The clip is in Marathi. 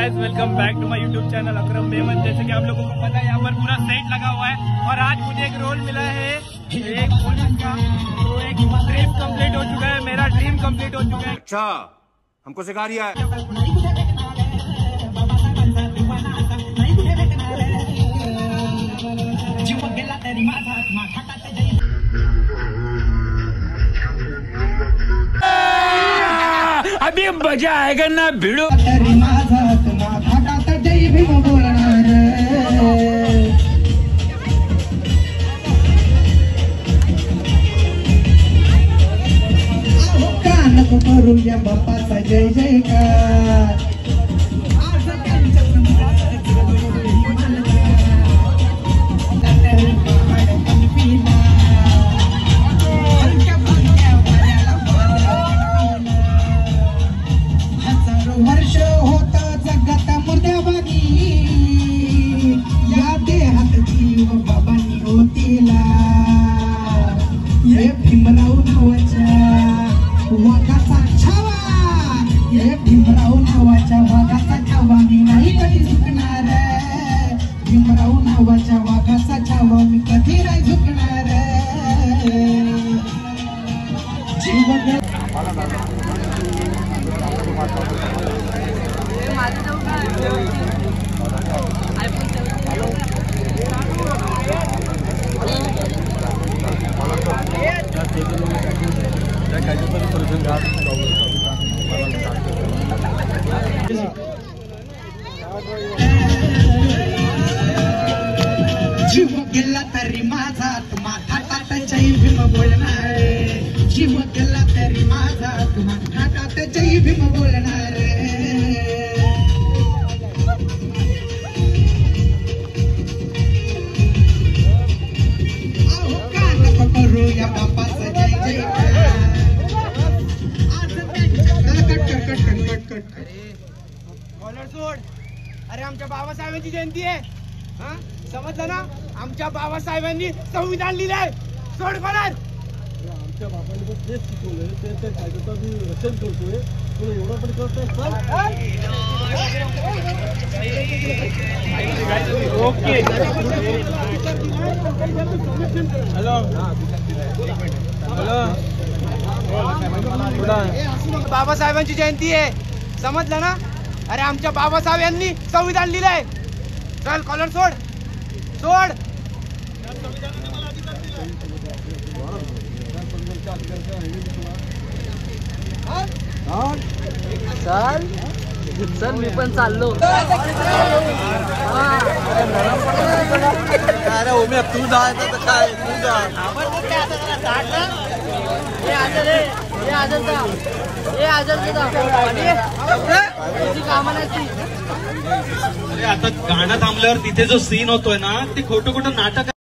Guys, welcome back to my YouTube channel Akram Memon. जैसे कि आप लोगों को पता है, यहाँ पर पूरा सेट लगा हुआ है और आज मुझे एक रोल मिला है एक पुलिस का। तो एक ड्रीम कंप्लीट हो चुका है, मेरा ड्रीम कंप्लीट हो चुका है। अच्छा, हमको सिखा रही है। अभी मजा आएगा ना भिड़ो। करूया बाप्पाचा जय जयकार। वर्ष होत जगत मुर्द्यावानी, या देहात जीव बाबांनी होतीला। ये भीमराव नावाच्या वाघाचा छावा, ये भीमराव नावाच्या वाघाचा छावा मी नाही कधी झुकणार। भीमराव नावाच्या वाघाचा छावा मी कधी नाही झुकणार। जीवन जीव गेला तरी माझा आत्मा थाटात जय भीम बोलणार। जीव गेला तरी माझा आत्मा थाटात जय भीम बोलणार। अहो का नको करूया बाप्पाचा जय जयकार। कॉलर सोड। अरे आमच्या बाबासाहेबांची जयंती आहे, हा समजलं ना? आमच्या बाबासाहेबांनी संविधान लिहिलंय, सोड कॉलर। आमच्या बाबांनी पण तेच शिकवलंय, ते कायद्याचं मी रचन करतोय, तुला एवढं पण करतोय। ओके, हॅलो बाबासाहेबांची जयंती आहे, समजलं ना? अरे आमच्या बाबासाहेब यांनी संविधान लिहिलंय, चल कॉलर सोड सोड। चल चल मी पण चाललो। अरे ओम्या तू जायचं तर काय, तू जा। अरे आता गाणं थांबल्यावर तिथे जो सीन होतोय ना, ते खोटं खोटं नाटक